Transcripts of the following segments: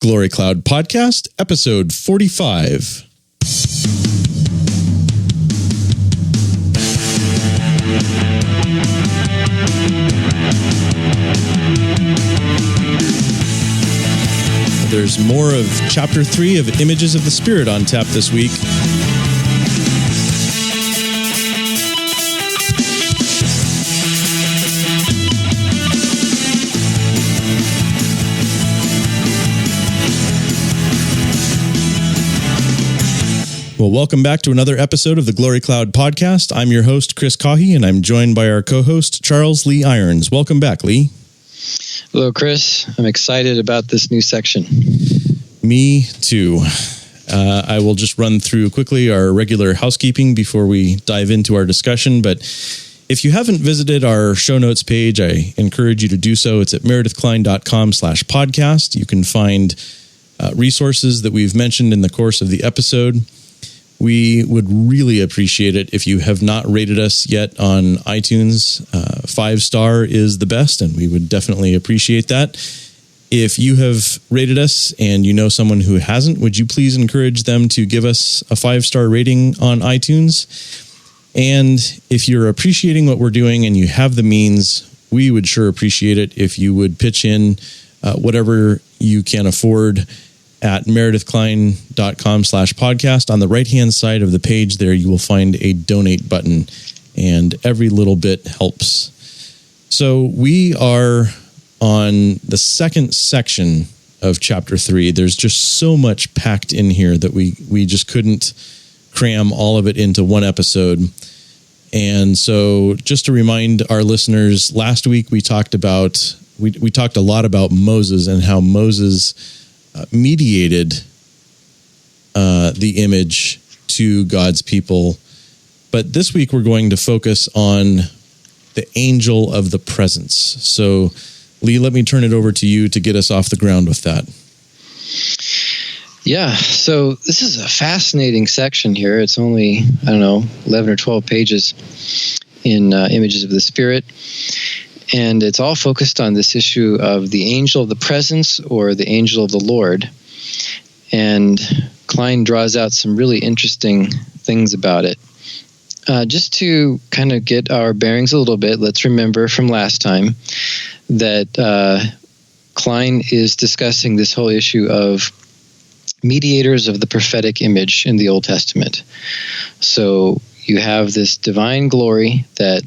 Glory Cloud Podcast, episode 45. There's more of Chapter 3 of Images of the Spirit on tap this week. Well, welcome back to another episode of the Glory Cloud Podcast. I'm your host, Chris Cahy, and I'm joined by our co-host, Charles Lee Irons. Welcome back, Lee. Hello, Chris. I'm excited about this new section. Me too. I will just run through quickly our regular housekeeping before we dive into our discussion. But if you haven't visited our show notes page, I encourage you to do so. It's at meredithklein.com/podcast. You can find resources that we've mentioned in the course of the episode. We would really appreciate it if you have not rated us yet on iTunes. 5-star is the best, and we would definitely appreciate that. If you have rated us and you know someone who hasn't, would you please encourage them to give us a 5-star rating on iTunes? And if you're appreciating what we're doing and you have the means, we would sure appreciate it if you would pitch in whatever you can afford at meredithklein.com/podcast. On the right-hand side of the page there, you will find a donate button, and every little bit helps. So we are on the second section of Chapter 3. There's just so much packed in here that we just couldn't cram all of it into one episode. And so just to remind our listeners, last week we talked a lot about Moses and how Moses mediated the image to God's people. But this week we're going to focus on the angel of the presence. So, Lee, let me turn it over to you to get us off the ground with that. Yeah, so this is a fascinating section here. It's only, 11 or 12 pages in Images of the Spirit. And it's all focused on this issue of the angel of the presence or the angel of the Lord. And Klein draws out some really interesting things about it. Just to kind of get our bearings a little bit, let's remember from last time that Klein is discussing this whole issue of mediators of the prophetic image in the Old Testament. So you have this divine glory that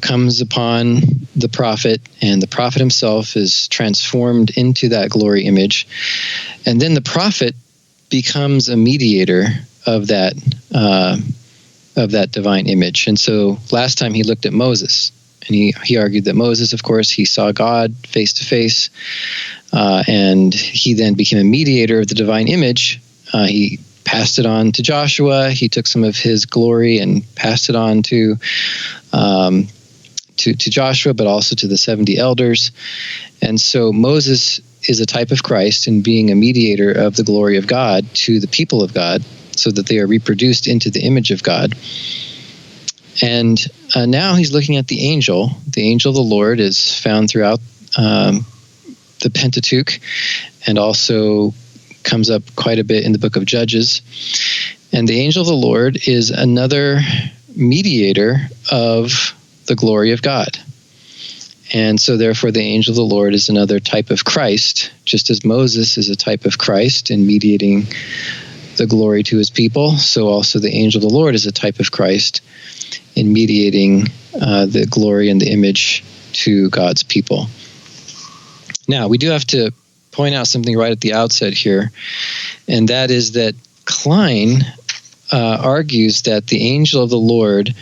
comes upon the prophet, and the prophet himself is transformed into that glory image. And then the prophet becomes a mediator of that divine image. And so last time he looked at Moses, and he argued that Moses, of course, he saw God face to face, and he then became a mediator of the divine image. He passed it on to Joshua. He took some of his glory and passed it on to Joshua, but also to the 70 elders. And so Moses is a type of Christ in being a mediator of the glory of God to the people of God, so that they are reproduced into the image of God. And now he's looking at the angel. The angel of the Lord is found throughout the Pentateuch, and also comes up quite a bit in the book of Judges. And the angel of the Lord is another mediator of the glory of God. And so therefore the angel of the Lord is another type of Christ, just as Moses is a type of Christ in mediating the glory to his people. So also the angel of the Lord is a type of Christ in mediating the glory and the image to God's people. Now, we do have to point out something right at the outset here, and that is that Klein argues that the angel of the Lord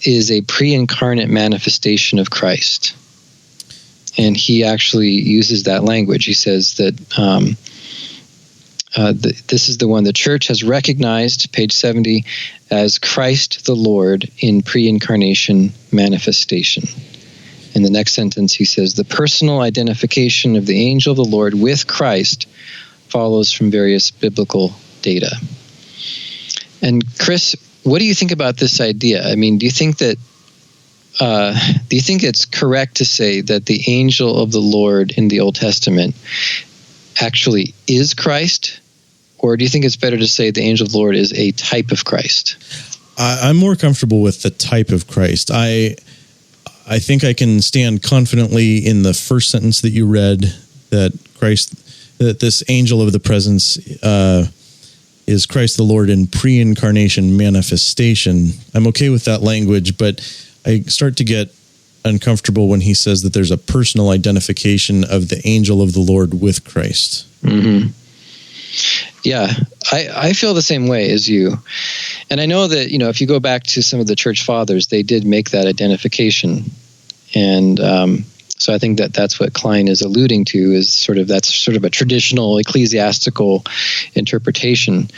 is a pre-incarnate manifestation of Christ. And he actually uses that language. He says that this is the one the church has recognized, page 70, as Christ the Lord in pre-incarnation manifestation. In the next sentence, he says, the personal identification of the angel of the Lord with Christ follows from various biblical data. And Chris, what do you think about this idea? I mean, do you think that do you think it's correct to say that the angel of the Lord in the Old Testament actually is Christ? Or do you think it's better to say the angel of the Lord is a type of Christ? I'm more comfortable with the type of Christ. I think I can stand confidently in the first sentence that you read that this angel of the presence is Christ the Lord in pre-incarnation manifestation. I'm okay with that language, but I start to get uncomfortable when he says that there's a personal identification of the angel of the Lord with Christ. Mm-hmm. Yeah, I feel the same way as you. And I know that, if you go back to some of the church fathers, they did make that identification. And so I think that that's what Klein is alluding to, is that's sort of a traditional ecclesiastical interpretation.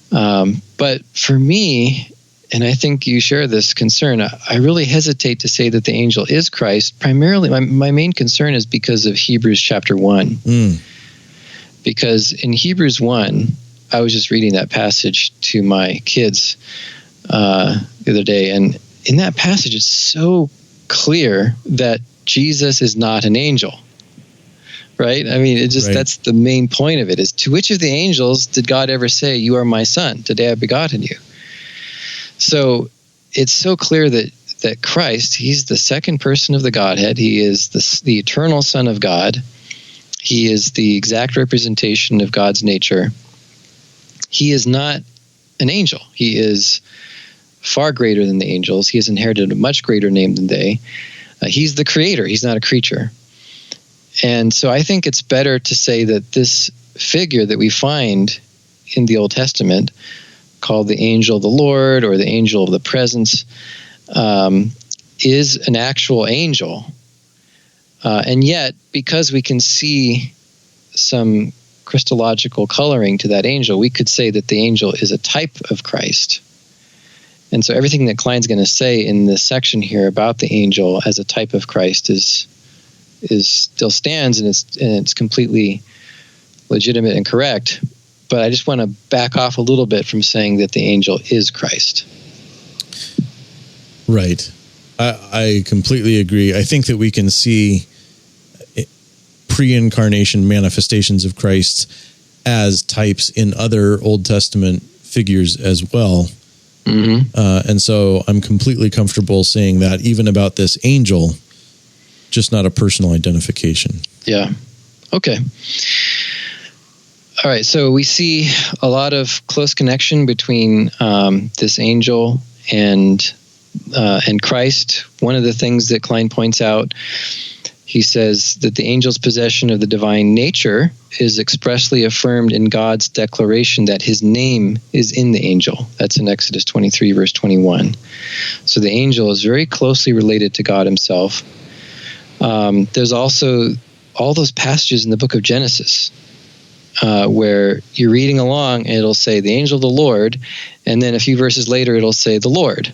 But for me, and I think you share this concern, I really hesitate to say that the angel is Christ. Primarily, my main concern is because of Hebrews chapter 1. Because in Hebrews 1, I was just reading that passage to my kids the other day, and in that passage, it's so clear that Jesus is not an angel, right? I mean, that's the main point of it, is to which of the angels did God ever say, "You are my son, today I have begotten you"? So it's so clear that Christ, he's the second person of the Godhead. He is the eternal Son of God. He is the exact representation of God's nature. He is not an angel. He is far greater than the angels. He has inherited a much greater name than they. He's the creator. He's not a creature. And so I think it's better to say that this figure that we find in the Old Testament, called the angel of the Lord or the angel of the presence, is an actual angel. And yet, because we can see some Christological coloring to that angel, we could say that the angel is a type of Christ. And so everything that Klein's going to say in this section here about the angel as a type of Christ is still stands, and it's completely legitimate and correct. But I just want to back off a little bit from saying that the angel is Christ. Right. I completely agree. I think that we can see pre-incarnation manifestations of Christ as types in other Old Testament figures as well. Mm-hmm. And so I'm completely comfortable saying that even about this angel, just not a personal identification. Yeah. Okay. All right. So we see a lot of close connection between this angel and Christ. One of the things that Klein points out, he says that the angel's possession of the divine nature is expressly affirmed in God's declaration that his name is in the angel. That's in Exodus 23, verse 21. So the angel is very closely related to God himself. There's also all those passages in the book of Genesis where you're reading along and it'll say the angel of the Lord, and then a few verses later it'll say the Lord.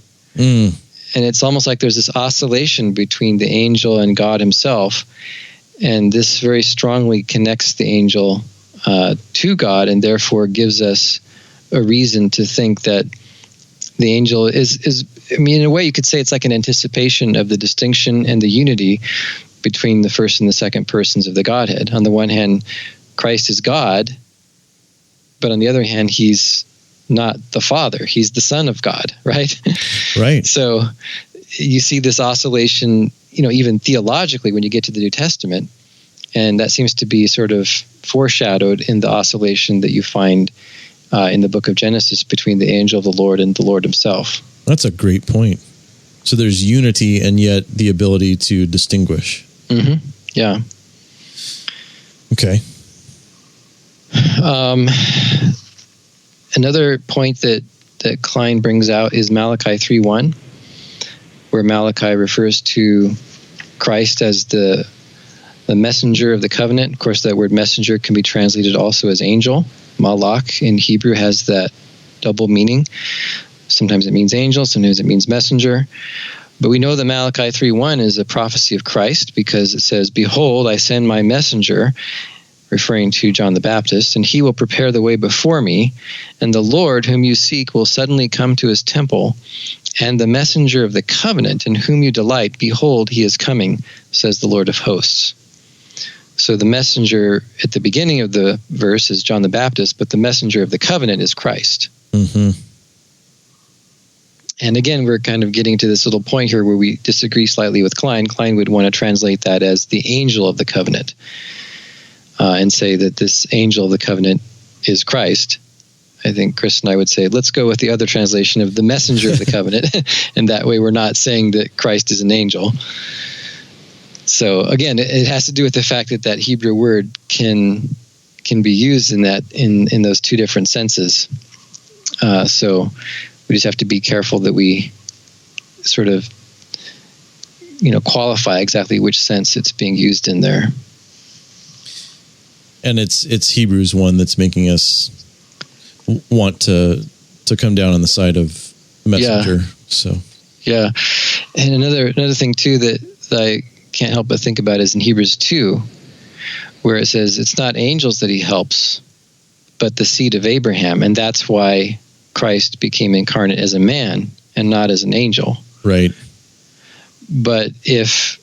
And it's almost like there's this oscillation between the angel and God himself. And this very strongly connects the angel to God, and therefore gives us a reason to think that the angel is, I mean, in a way you could say it's like an anticipation of the distinction and the unity between the first and the second persons of the Godhead. On the one hand, Christ is God, but on the other hand, he's not the Father. He's the Son of God, right? Right. So you see this oscillation, even theologically when you get to the New Testament, and that seems to be sort of foreshadowed in the oscillation that you find in the book of Genesis between the angel of the Lord and the Lord himself. That's a great point. So there's unity and yet the ability to distinguish. Mm-hmm. Yeah. Okay. Another point that Klein brings out is Malachi 3:1, where Malachi refers to Christ as the messenger of the covenant. Of course, that word messenger can be translated also as angel. Malach in Hebrew has that double meaning. Sometimes it means angel, sometimes it means messenger. But we know that Malachi 3:1 is a prophecy of Christ, because it says, "Behold, I send my messenger," referring to John the Baptist, "and he will prepare the way before me, and the Lord whom you seek will suddenly come to his temple, and the messenger of the covenant in whom you delight, behold, he is coming, says the Lord of hosts. So the messenger at the beginning of the verse is John the Baptist, but the messenger of the covenant is Christ. Mm-hmm. And again, we're kind of getting to this little point here where we disagree slightly with Klein. Klein would want to translate that as the angel of the covenant, and say that this angel of the covenant is Christ. I think Chris and I would say, let's go with the other translation of the messenger of the covenant. And that way we're not saying that Christ is an angel. So again, it has to do with the fact that that Hebrew word can be used in those two different senses. So we just have to be careful that we sort of, qualify exactly which sense it's being used in there. And it's Hebrews 1 that's making us want to come down on the side of messenger. Yeah. So yeah, and another thing too that I can't help but think about is in Hebrews 2, where it says it's not angels that he helps, but the seed of Abraham, and that's why Christ became incarnate as a man and not as an angel. Right. But if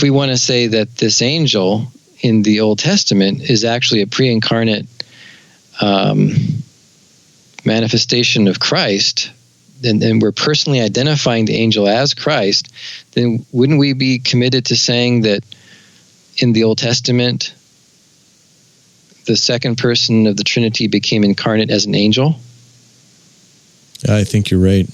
we want to say that this angel in the Old Testament is actually a pre-incarnate manifestation of Christ, and we're personally identifying the angel as Christ, then wouldn't we be committed to saying that in the Old Testament, the second person of the Trinity became incarnate as an angel? I think you're right.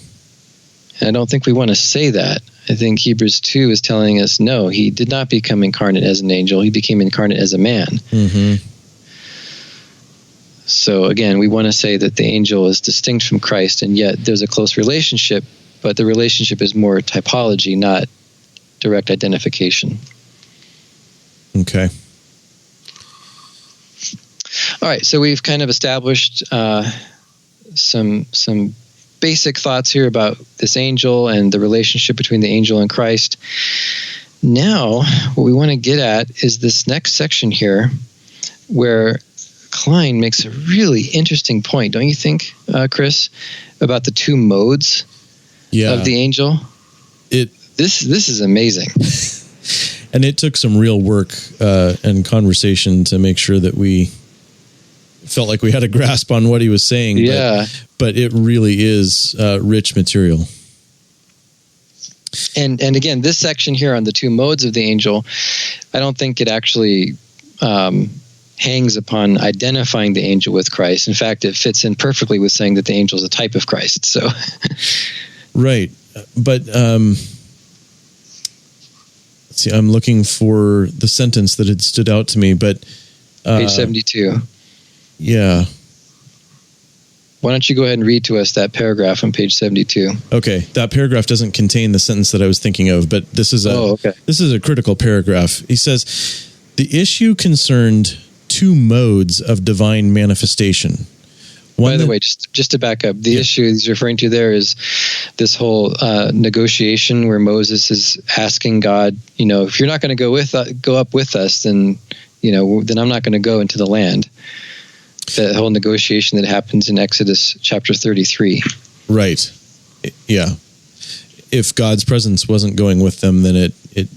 And I don't think we want to say that. I think Hebrews 2 is telling us, no, he did not become incarnate as an angel. He became incarnate as a man. Mm-hmm. So again, we want to say that the angel is distinct from Christ, and yet there's a close relationship, but the relationship is more typology, not direct identification. Okay. All right, so we've kind of established some basic thoughts here about this angel and the relationship between the angel and Christ. Now, what we want to get at is this next section here, where Klein makes a really interesting point, don't you think, Chris, about the two modes of the angel? This is amazing. And it took some real work and conversation to make sure that we felt like we had a grasp on what he was saying. Yeah. But it really is rich material. And again, this section here on the two modes of the angel, I don't think it actually hangs upon identifying the angel with Christ. In fact, it fits in perfectly with saying that the angel is a type of Christ. So, right. But let's see, I'm looking for the sentence that had stood out to me, but page 72. Yeah. Why don't you go ahead and read to us that paragraph on page 72? Okay, that paragraph doesn't contain the sentence that I was thinking of, but this is a critical paragraph. He says, the issue concerned two modes of divine manifestation. By the way, just to back up, the issue he's referring to there is this whole negotiation where Moses is asking God, if you're not going to go up with us, then I'm not going to go into the land. The whole negotiation that happens in Exodus chapter 33. Right. Yeah. If God's presence wasn't going with them, then it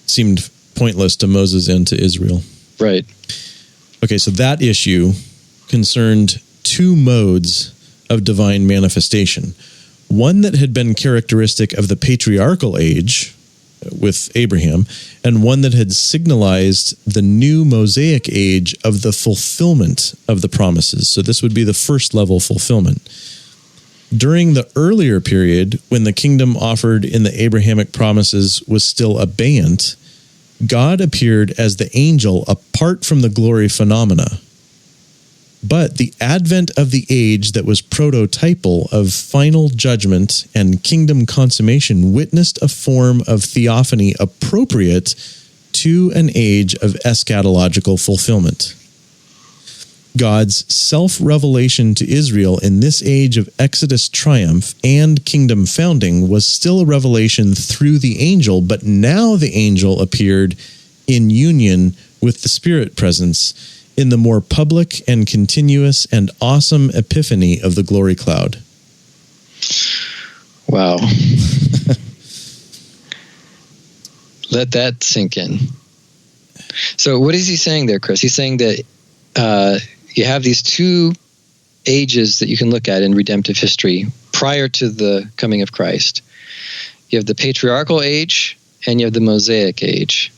seemed pointless to Moses and to Israel. Right. Okay, so that issue concerned two modes of divine manifestation. One that had been characteristic of the patriarchal age with Abraham, and one that had signalized the new Mosaic age of the fulfillment of the promises. So this would be the first level fulfillment. During the earlier period, when the kingdom offered in the Abrahamic promises was still abeyant, God appeared as the angel apart from the glory phenomena. But the advent of the age that was prototypal of final judgment and kingdom consummation witnessed a form of theophany appropriate to an age of eschatological fulfillment. God's self-revelation to Israel in this age of Exodus triumph and kingdom founding was still a revelation through the angel, but now the angel appeared in union with the Spirit presence in the more public and continuous and awesome epiphany of the glory cloud. Wow. Let that sink in. So what is he saying there, Chris? He's saying that you have these two ages that you can look at in redemptive history prior to the coming of Christ. You have the patriarchal age and you have the Mosaic age.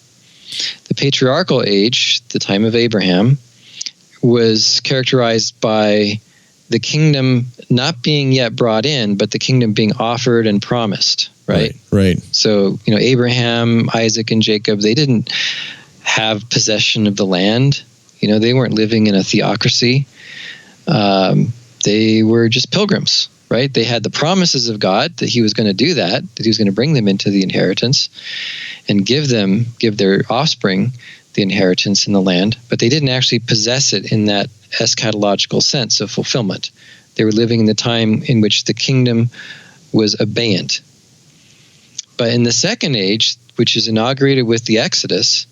The patriarchal age, the time of Abraham, was characterized by the kingdom not being yet brought in, but the kingdom being offered and promised, right? Right. So, Abraham, Isaac, and Jacob, they didn't have possession of the land. They weren't living in a theocracy. They were just pilgrims, right? They had the promises of God that he was going to do that he was going to bring them into the inheritance and give their offspring the inheritance in the land, but they didn't actually possess it in that eschatological sense of fulfillment. They were living in the time in which the kingdom was abeyant. But in the second age, which is inaugurated with the Exodus,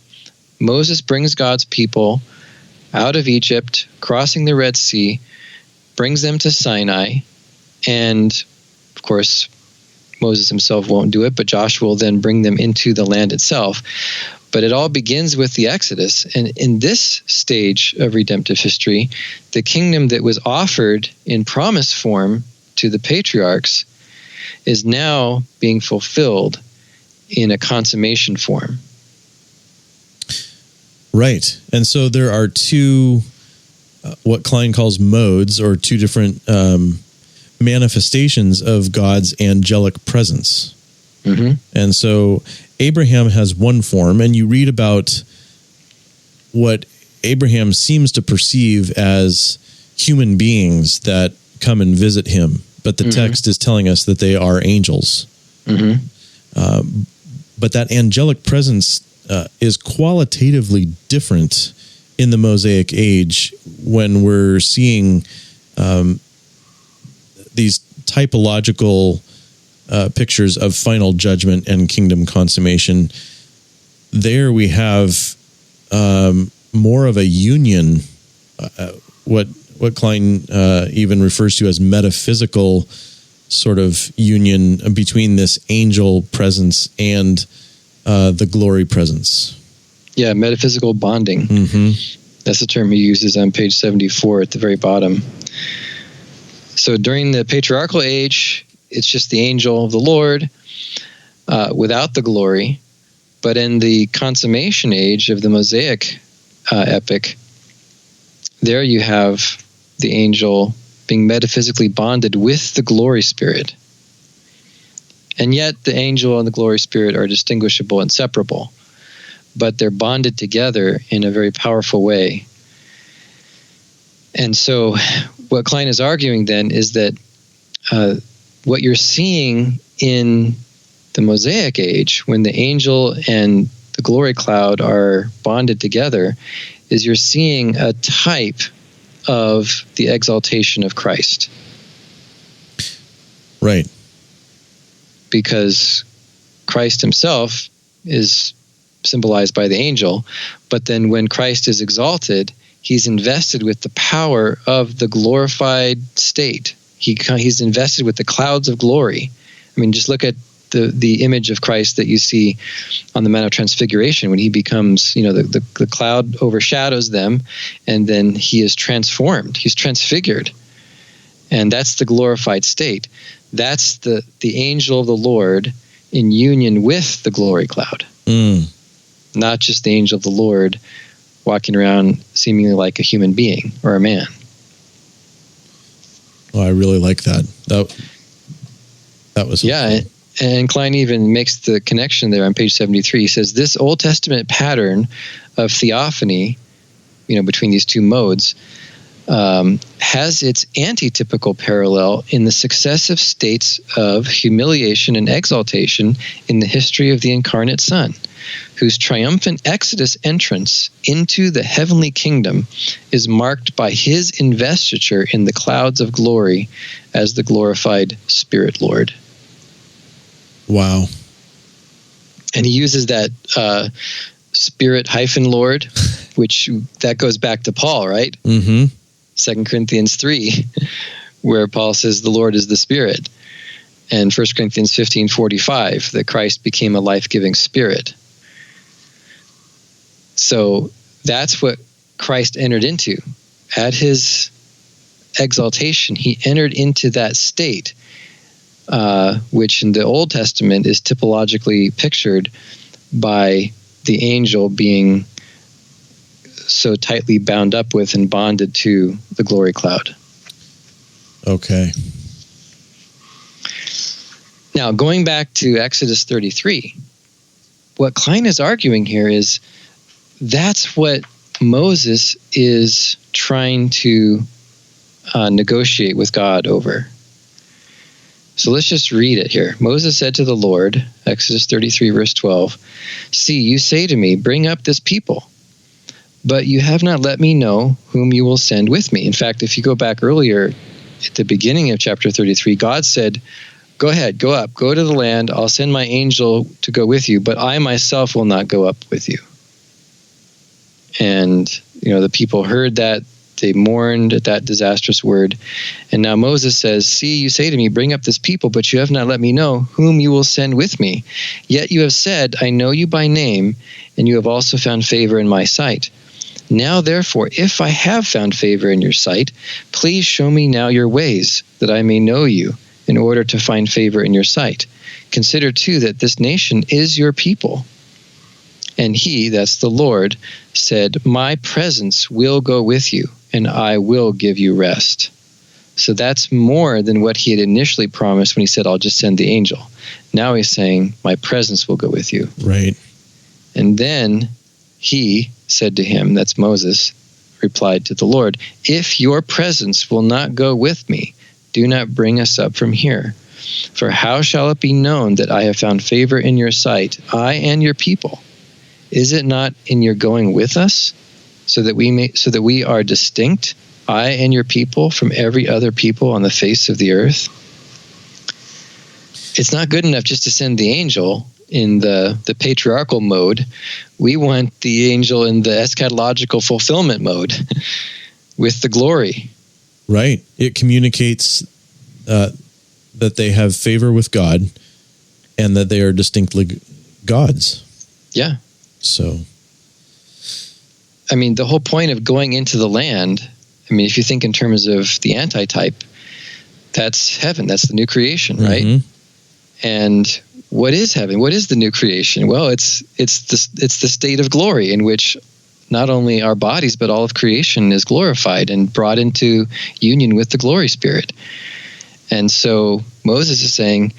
Moses brings God's people out of Egypt, crossing the Red Sea, brings them to Sinai, and of course, Moses himself won't do it, but Joshua will then bring them into the land itself. But it all begins with the Exodus. And in this stage of redemptive history, the kingdom that was offered in promise form to the patriarchs is now being fulfilled in a consummation form. Right. And so there are two, what Klein calls modes, or two different manifestations of God's angelic presence. Mm-hmm. And so Abraham has one form, and you read about what Abraham seems to perceive as human beings that come and visit him. But the text is telling us that they are angels. Mm-hmm. But that angelic presence is qualitatively different in the Mosaic age when we're seeing these typological pictures of final judgment and kingdom consummation. There we have more of a union, what Klein even refers to as metaphysical sort of union between this angel presence and the glory presence. Yeah, metaphysical bonding. Mm-hmm. That's the term he uses on page 74 at the very bottom. So during the patriarchal age, it's just the angel of the Lord without the glory. But in the consummation age of the Mosaic epic, there you have the angel being metaphysically bonded with the glory spirit. And yet the angel and the glory spirit are distinguishable and separable, but they're bonded together in a very powerful way. And so what Klein is arguing then is that what you're seeing in the Mosaic age, when the angel and the glory cloud are bonded together, is you're seeing a type of the exaltation of Christ. Right. Because Christ himself is symbolized by the angel, but then when Christ is exalted, he's invested with the power of the glorified state. He's invested with the clouds of glory. I mean, just look at the image of Christ that you see on the Mount of Transfiguration when he becomes, the cloud overshadows them, and then he is transformed. He's transfigured. And that's the glorified state. That's the angel of the Lord in union with the glory cloud. Not just the angel of the Lord walking around seemingly like a human being or a man. Well, I really like that. That was yeah. And Klein even makes the connection there on page 73. He says this Old Testament pattern of theophany, between these two modes, has its antitypical parallel in the successive states of humiliation and exaltation in the history of the incarnate Son, whose triumphant Exodus entrance into the heavenly kingdom is marked by his investiture in the clouds of glory as the glorified Spirit Lord. Wow. And he uses that Spirit-Lord, which that goes back to Paul, right? Mm-hmm. 2 Corinthians 3, where Paul says the Lord is the Spirit. and 1 Corinthians 15:45, that Christ became a life-giving spirit. So that's what Christ entered into. At his exaltation, he entered into that state, which in the Old Testament is typologically pictured by the angel being so tightly bound up with and bonded to the glory cloud. Okay. Now, going back to Exodus 33, what Klein is arguing here is that's what Moses is trying to negotiate with God over. So let's just read it here. Moses said to the Lord, Exodus 33, verse 12, "See, you say to me, bring up this people, but you have not let me know whom you will send with me." In fact, if you go back earlier at the beginning of chapter 33, God said, "Go ahead, go up, go to the land. I'll send my angel to go with you, but I myself will not go up with you." And, the people heard that. They mourned at that disastrous word. And now Moses says, "See, you say to me, bring up this people, but you have not let me know whom you will send with me. Yet you have said, I know you by name, and you have also found favor in my sight. Now, therefore, if I have found favor in your sight, please show me now your ways, that I may know you, in order to find favor in your sight. Consider, too, that this nation is your people." And he, that's the Lord, said, "My presence will go with you, and I will give you rest." So that's more than what he had initially promised when he said, "I'll just send the angel." Now he's saying, "My presence will go with you." Right. And then he said to him, that's Moses, replied to the Lord, "If your presence will not go with me, do not bring us up from here. For how shall it be known that I have found favor in your sight, I and your people? Is it not in your going with us, so that we are distinct, I and your people, from every other people on the face of the earth?" It's not good enough just to send the angel in the patriarchal mode. We want the angel in the eschatological fulfillment mode with the glory. Right. It communicates that they have favor with God and that they are distinctly God's. Yeah. So, I mean, the whole point of going into the land, if you think in terms of the antitype, that's heaven. That's the new creation, right? Mm-hmm. And what is heaven? What is the new creation? Well, it's the state of glory in which not only our bodies, but all of creation is glorified and brought into union with the glory spirit. And so Moses is saying,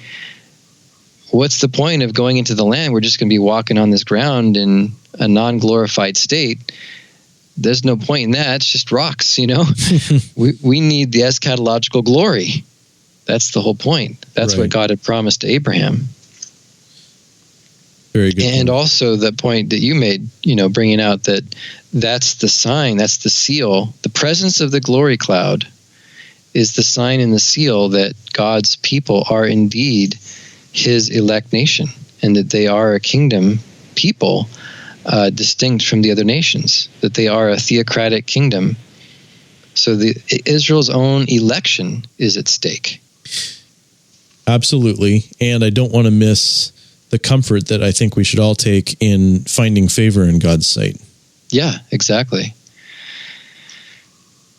what's the point of going into the land? We're just going to be walking on this ground in a non-glorified state. There's no point in that. It's just rocks, we need the eschatological glory. That's the whole point. That's right. What God had promised to Abraham. Very good. And also the point that you made, bringing out that's the sign, that's the seal. The presence of the glory cloud is the sign and the seal that God's people are indeed his elect nation, and that they are a kingdom people distinct from the other nations, that they are a theocratic kingdom. So Israel's own election is at stake. Absolutely. And I don't want to miss the comfort that I think we should all take in finding favor in God's sight. Yeah, exactly.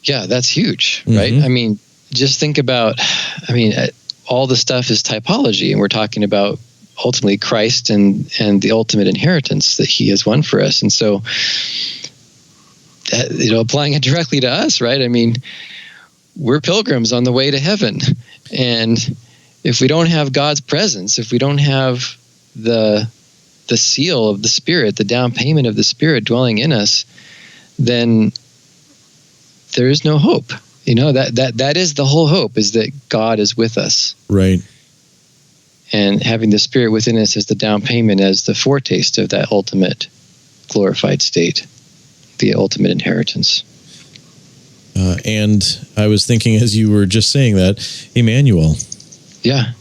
Yeah, that's huge, Mm-hmm. right? Just think about, all the stuff is typology, and we're talking about ultimately Christ and the ultimate inheritance that he has won for us. And so, applying it directly to us, right? We're pilgrims on the way to heaven. And if we don't have God's presence, if we don't have the seal of the Spirit, the down payment of the Spirit dwelling in us, then there is no hope. That is the whole hope, is that God is with us. Right. And having the Spirit within us as the down payment, as the foretaste of that ultimate glorified state, the ultimate inheritance. And I was thinking, as you were just saying that, Emmanuel. Yeah,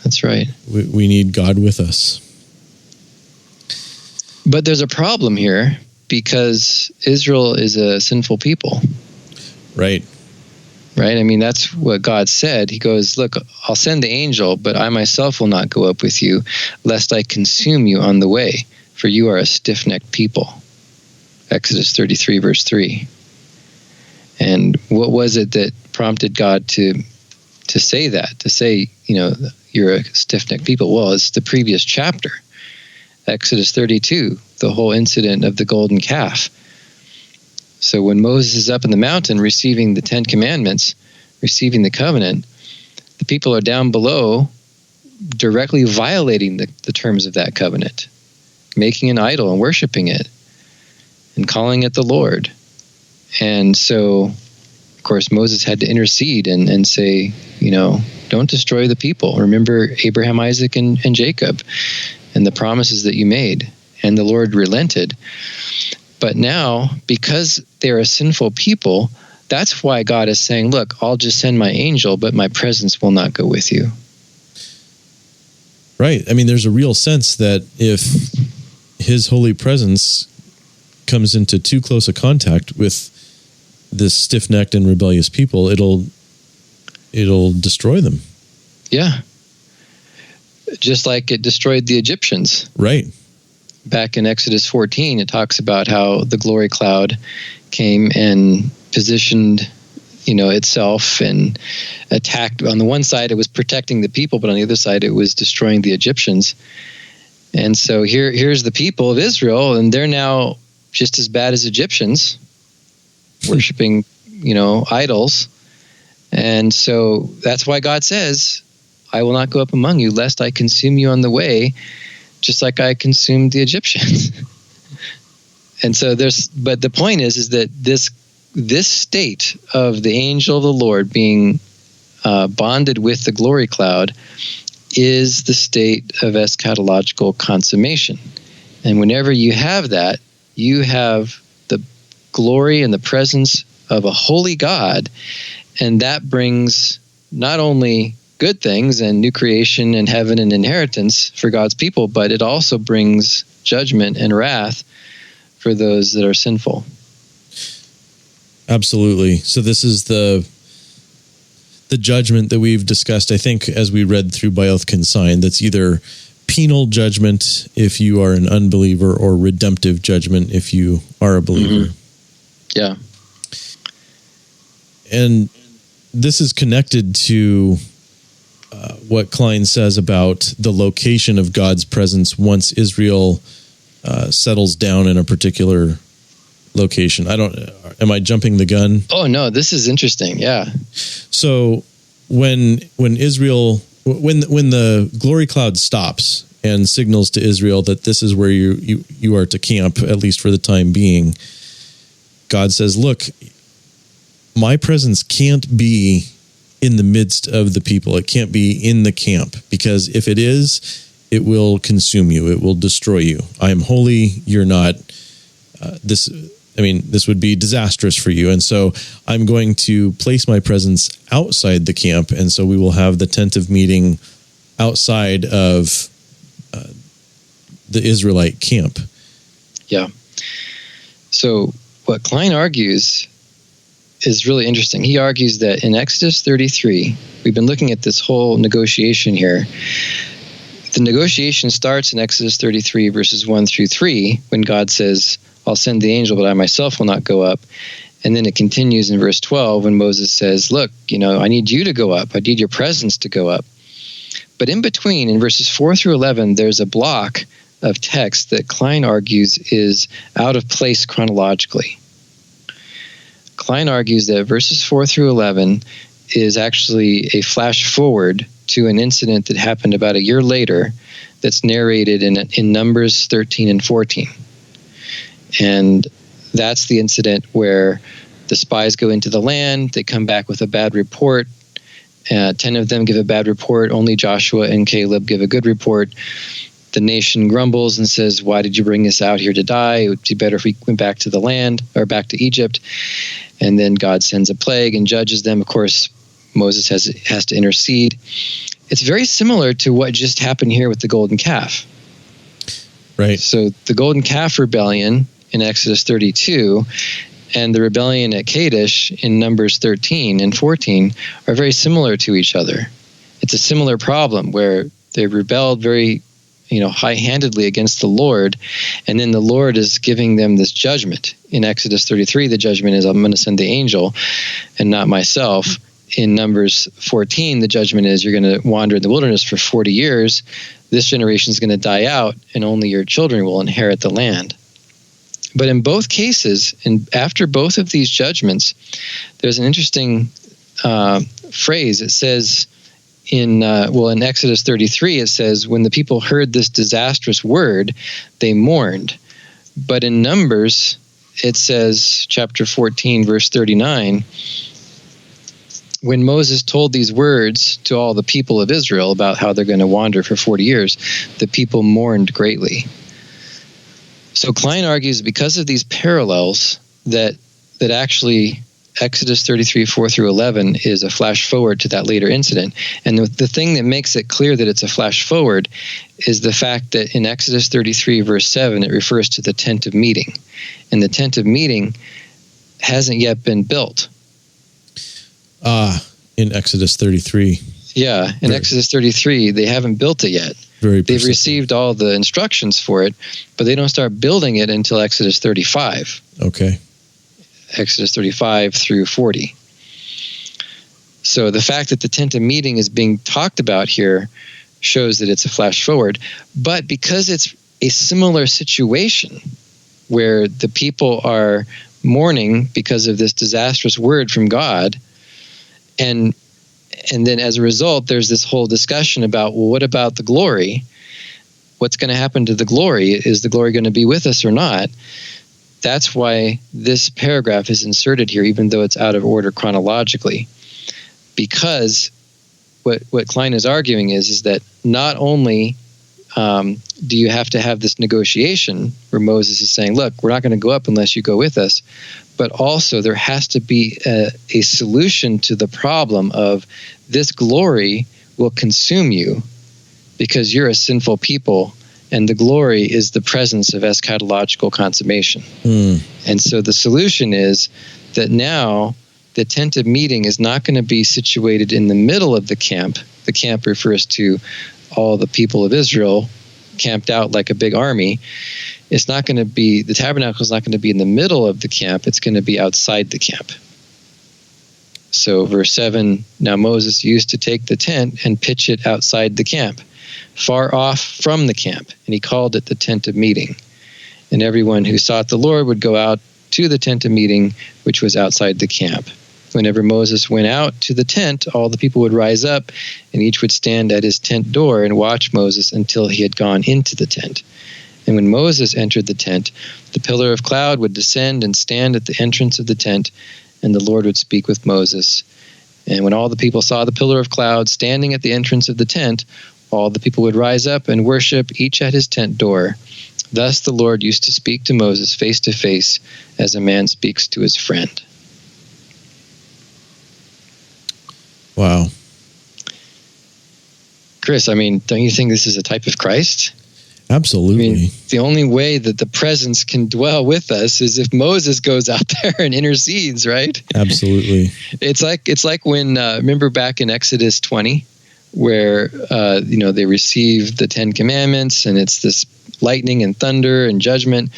that's right. We need God with us. But there's a problem here, because Israel is a sinful people. Right. right? I mean, that's what God said. He goes, look, I'll send the angel, but I myself will not go up with you, lest I consume you on the way, for you are a stiff-necked people. Exodus 33, verse 3. And what was it that prompted God to say that, to say, you're a stiff-necked people? Well, it's the previous chapter, Exodus 32, the whole incident of the golden calf. So when Moses is up in the mountain receiving the 10 commandments, receiving the covenant, the people are down below directly violating the terms of that covenant, making an idol and worshiping it and calling it the Lord. And so, of course, Moses had to intercede and say, don't destroy the people. Remember Abraham, Isaac, and Jacob and the promises that you made. And the Lord relented. But now, because they're a sinful people, that's why God is saying, look, I'll just send my angel, but my presence will not go with you. Right. I mean, there's a real sense that if his holy presence comes into too close a contact with this stiff-necked and rebellious people, it'll destroy them. Yeah. Just like it destroyed the Egyptians. Right. Back in Exodus 14, it talks about how the glory cloud came and positioned, itself and attacked. On the one side, it was protecting the people, but on the other side, it was destroying the Egyptians. And so here's the people of Israel, and they're now just as bad as Egyptians, worshiping, idols. And so that's why God says, I will not go up among you, lest I consume you on the way, just like I consumed the Egyptians. And so but the point is that this state of the angel of the Lord being bonded with the glory cloud is the state of eschatological consummation. And whenever you have that, you have the glory and the presence of a holy God, and that brings not only good things and new creation and heaven and inheritance for God's people, but it also brings judgment and wrath for those that are sinful. Absolutely. So this is the judgment that we've discussed, I think, as we read through by oath consigned. That's either penal judgment if you are an unbeliever, or redemptive judgment if you are a believer. Mm-hmm. Yeah. And this is connected to what Klein says about the location of God's presence once Israel settles down in a particular location. Am I jumping the gun? Oh no, this is interesting. Yeah. So when the glory cloud stops and signals to Israel that this is where you are to camp, at least for the time being, God says, look, my presence can't be in the midst of the people. It can't be in the camp, because if it is, it will consume you. It will destroy you. I am holy. You're not. This would be disastrous for you. And so I'm going to place my presence outside the camp. And so we will have the tent of meeting outside of the Israelite camp. Yeah. So what Klein argues is really interesting. He argues that in Exodus 33, we've been looking at this whole negotiation here. The negotiation starts in Exodus 33, verses 1 through 3, when God says, I'll send the angel, but I myself will not go up. And then it continues in verse 12 when Moses says, look, I need you to go up. I need your presence to go up. But in between, in verses 4 through 11, there's a block of text that Klein argues is out of place chronologically. Klein argues that verses 4 through 11 is actually a flash forward to an incident that happened about a year later that's narrated in Numbers 13 and 14. And that's the incident where the spies go into the land, they come back with a bad report. 10 of them give a bad report, only Joshua and Caleb give a good report. The nation grumbles and says, why did you bring us out here to die? It would be better if we went back to the land, or back to Egypt. And then God sends a plague and judges them. Of course, Moses has to intercede. It's very similar to what just happened here with the golden calf. Right. So the golden calf rebellion in Exodus 32, and the rebellion at Kadesh in Numbers 13 and 14 are very similar to each other. It's a similar problem where they rebelled very, high-handedly against the Lord, and then the Lord is giving them this judgment. In Exodus 33, the judgment is, I'm going to send the angel and not myself. In Numbers 14, the judgment is, you're going to wander in the wilderness for 40 years. This generation is going to die out, and only your children will inherit the land. But in both cases, and after both of these judgments, there's an interesting phrase. It says in Exodus 33, it says, when the people heard this disastrous word, they mourned. But in Numbers, it says, chapter 14, verse 39, when Moses told these words to all the people of Israel about how they're going to wander for 40 years, the people mourned greatly. So Klein argues because of these parallels that actually Exodus 33, 4 through 11 is a flash forward to that later incident. And the thing that makes it clear that it's a flash forward is the fact that in Exodus 33, verse 7, it refers to the tent of meeting. And the tent of meeting hasn't yet been built. In Exodus 33. Yeah, in Exodus 33, they haven't built it yet. They've received all the instructions for it, but they don't start building it until Exodus 35. Okay. Exodus 35 through 40. So the fact that the tent of meeting is being talked about here shows that it's a flash forward. But because it's a similar situation where the people are mourning because of this disastrous word from God, and then as a result, there's this whole discussion about, well, what about the glory? What's going to happen to the glory? Is the glory going to be with us or not? That's why this paragraph is inserted here, even though it's out of order chronologically. Because what Klein is arguing is that not only do you have to have this negotiation where Moses is saying, look, we're not going to go up unless you go with us, but also there has to be a solution to the problem of this glory will consume you because you're a sinful people, and the glory is the presence of eschatological consummation. And so the solution is that now the tent of meeting is not going to be situated in the middle of the camp. The camp refers to all the people of Israel camped out like a big army. It's not going to be, the tabernacle is not going to be in the middle of the camp. It's going to be outside the camp. So verse 7, now Moses used to take the tent and pitch it outside the camp, far off from the camp, and he called it the tent of meeting. And everyone who sought the Lord would go out to the tent of meeting, which was outside the camp. Whenever Moses went out to the tent, all the people would rise up, and each would stand at his tent door and watch Moses until he had gone into the tent. And when Moses entered the tent, the pillar of cloud would descend and stand at the entrance of the tent, and the Lord would speak with Moses. And when all the people saw the pillar of cloud standing at the entrance of the tent, all the people would rise up and worship, each at his tent door. Thus the Lord used to speak to Moses face to face, as a man speaks to his friend. Wow. Chris, I mean, don't you think this is a type of Christ? Absolutely. I mean, the only way that the presence can dwell with us is if Moses goes out there and intercedes, right? Absolutely. It's like when remember back in Exodus 20, where they received the 10 Commandments, and it's this lightning and thunder and judgment,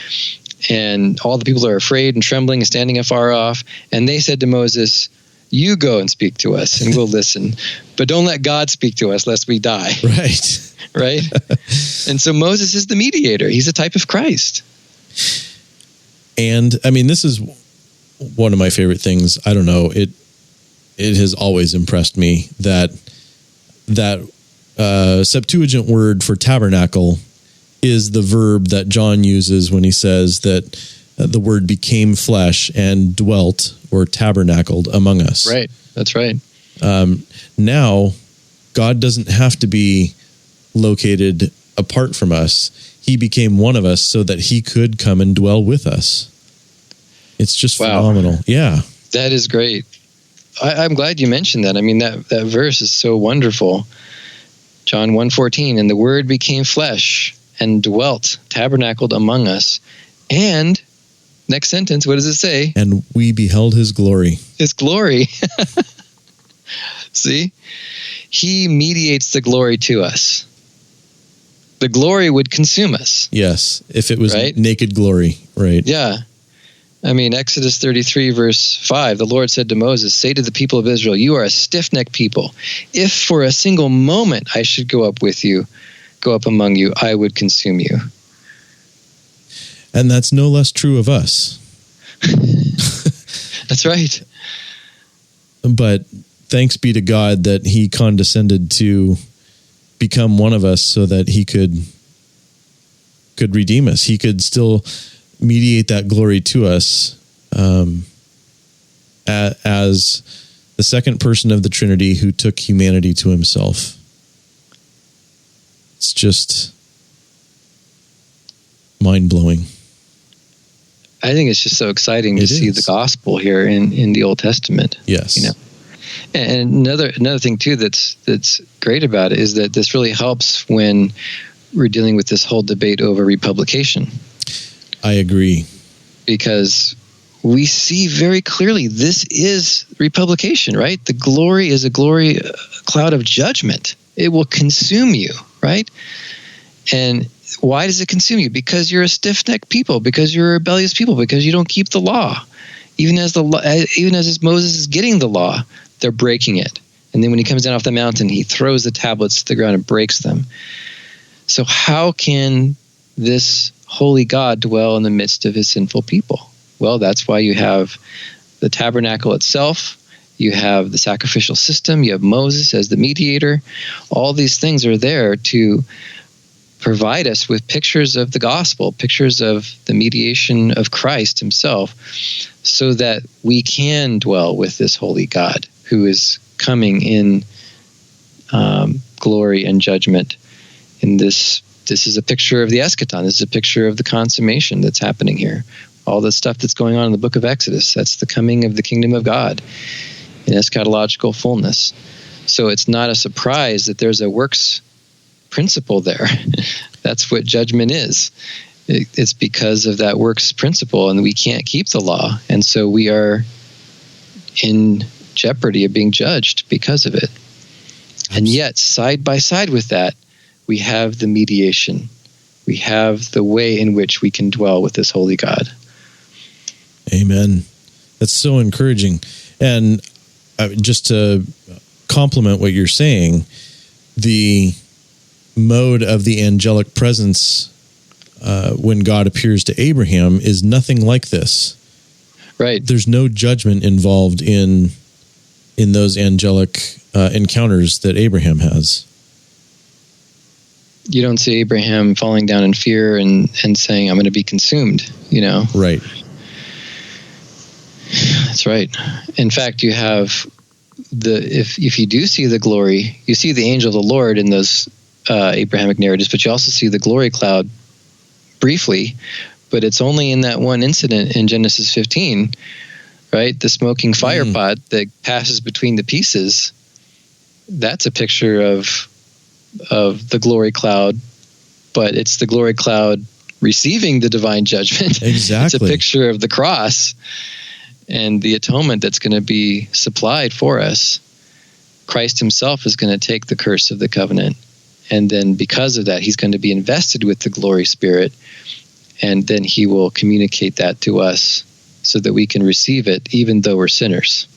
and all the people are afraid and trembling and standing afar off, and they said to Moses, "You go and speak to us, and we'll listen. But don't let God speak to us, lest we die." Right. Right? And so Moses is the mediator. He's a type of Christ. And, I mean, this is one of my favorite things. I don't know. It has always impressed me that Septuagint word for tabernacle is the verb that John uses when he says that the word became flesh and dwelt or tabernacled among us. Right. That's right. Now, God doesn't have to be located apart from us. He became one of us so that he could come and dwell with us. It's just phenomenal. Yeah. That is great. I'm glad you mentioned that. I mean, that verse is so wonderful. John 1:14, and the word became flesh and dwelt, tabernacled among us, and Next sentence, what does it say? And we beheld his glory. His glory. See? He mediates the glory to us. The glory would consume us. Yes, if it was right? naked glory, right? Yeah. I mean, Exodus 33, verse 5, the Lord said to Moses, say to the people of Israel, you are a stiff-necked people. If for a single moment I should go up with you, go up among you, I would consume you. And that's no less true of us. That's right. But thanks be to God that he condescended to become one of us so that he could redeem us. He could still mediate that glory to us as the second person of the Trinity who took humanity to himself. It's just mind-blowing. I think it's just so exciting to see the gospel here in the Old Testament. Yes. You know? And another thing too that's great about it is that this really helps when we're dealing with this whole debate over republication. I agree. Because we see very clearly this is republication, right? The glory is a glory cloud of judgment. It will consume you, right? And why does it consume you? Because you're a stiff-necked people, because you're a rebellious people, because you don't keep the law. Even as Moses is getting the law, they're breaking it. And then when he comes down off the mountain, he throws the tablets to the ground and breaks them. So how can this holy God dwell in the midst of his sinful people? Well, that's why you have the tabernacle itself. You have the sacrificial system. You have Moses as the mediator. All these things are there to provide us with pictures of the gospel, pictures of the mediation of Christ himself, so that we can dwell with this holy God who is coming in glory and judgment. In this is a picture of the eschaton. This is a picture of the consummation that's happening here. All the stuff that's going on in the book of Exodus, that's the coming of the kingdom of God in eschatological fullness. So it's not a surprise that there's a works principle there. That's what judgment is. It's because of that works principle, and we can't keep the law. And so we are in jeopardy of being judged because of it. And yet, side by side with that, we have the mediation. We have the way in which we can dwell with this holy God. Amen. That's so encouraging. And just to complement what you're saying, the mode of the angelic presence when God appears to Abraham is nothing like this. Right. There's no judgment involved in those angelic encounters that Abraham has. You don't see Abraham falling down in fear and saying, I'm going to be consumed, you know? Right. That's right. In fact, you have if you do see the glory, you see the angel of the Lord in those Abrahamic narratives, but you also see the glory cloud briefly, but it's only in that one incident in Genesis 15, right? The smoking fire pot that passes between the pieces. That's a picture of the glory cloud, but it's the glory cloud receiving the divine judgment. Exactly. It's a picture of the cross and the atonement that's going to be supplied for us. Christ himself is going to take the curse of the covenant, and then because of that, he's going to be invested with the glory spirit, and then he will communicate that to us so that we can receive it even though we're sinners.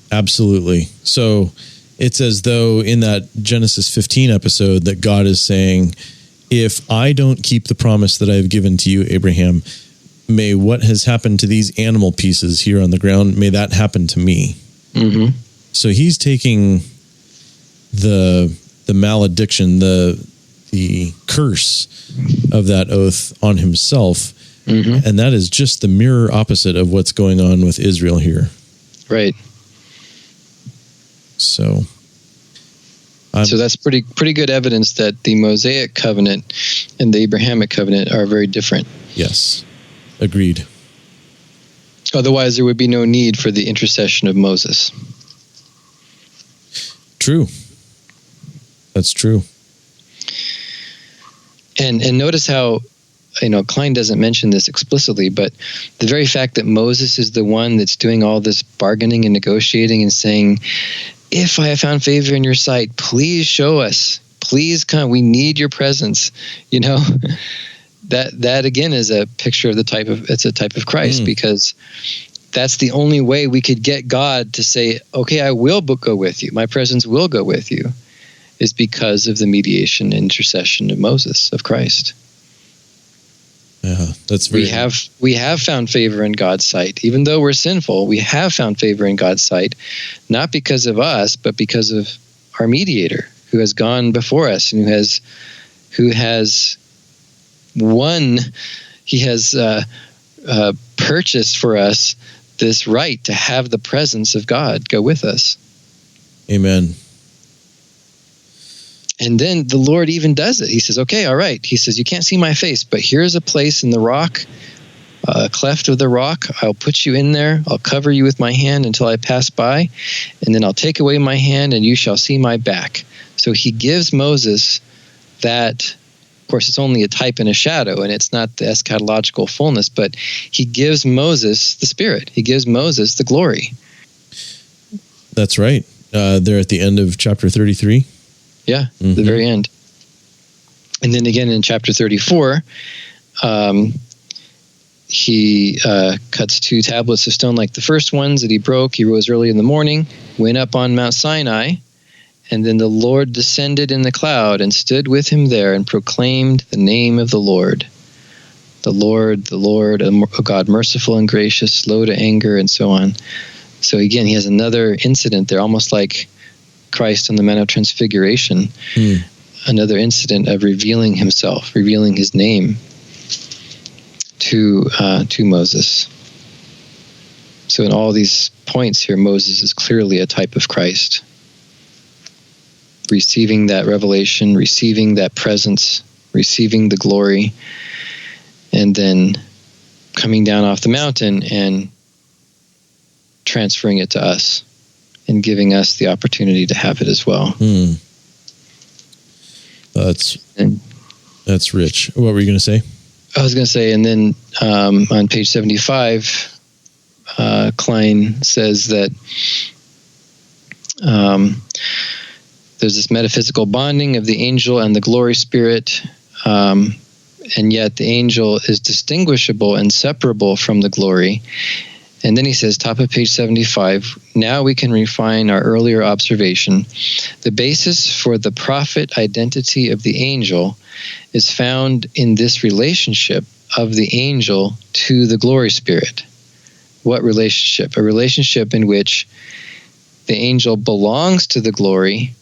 Absolutely. So it's as though in that Genesis 15 episode that God is saying, if I don't keep the promise that I've given to you, Abraham, may what has happened to these animal pieces here on the ground, may that happen to me. Mm-hmm. So he's taking the malediction, the curse of that oath on himself. Mm-hmm. And that is just the mirror opposite of what's going on with Israel here. Right. So that's pretty good evidence that the Mosaic covenant and the Abrahamic covenant are very different. Yes. Agreed. Otherwise, there would be no need for the intercession of Moses. True. That's true. And notice how Klein doesn't mention this explicitly, but the very fact that Moses is the one that's doing all this bargaining and negotiating and saying, if I have found favor in your sight, please show us, please come, we need your presence, that again is a picture of it's a type of Christ, because that's the only way we could get God to say, okay, I will go with you. My presence will go with you, is because of the mediation and intercession of Moses, of Christ. Yeah, that's very... We have found favor in God's sight. Even though we're sinful, we have found favor in God's sight, not because of us, but because of our mediator, who has gone before us and who has won. He has purchased for us this right to have the presence of God go with us. Amen. And then the Lord even does it. He says, okay, all right. He says, you can't see my face, but here's a place in the rock, a cleft of the rock. I'll put you in there. I'll cover you with my hand until I pass by, and then I'll take away my hand and you shall see my back. So he gives Moses that. Of course, it's only a type and a shadow, and it's not the eschatological fullness, but he gives Moses the Spirit. He gives Moses the glory. That's right. There at the end of chapter 33. Yeah, the very end. And then again in chapter 34, he cuts 2 tablets of stone like the first ones that he broke. He rose early in the morning, went up on Mount Sinai, and then the Lord descended in the cloud and stood with him there and proclaimed the name of the Lord. The Lord, a God merciful and gracious, slow to anger, and so on. So again, he has another incident there, almost like Christ on the Mount of Transfiguration. Another incident of revealing himself, revealing his name to Moses. So in all these points here, Moses is clearly a type of Christ. Receiving that revelation, receiving that presence, receiving the glory, and then coming down off the mountain and transferring it to us and giving us the opportunity to have it as well. That's rich. What were you going to say? I was going to say, and then on page 75, Klein says that there's this metaphysical bonding of the angel and the glory spirit, and yet the angel is distinguishable and separable from the glory. And then he says, top of page 75, now we can refine our earlier observation. The basis for the prophet identity of the angel is found in this relationship of the angel to the glory spirit. What relationship? A relationship in which the angel belongs to the glory,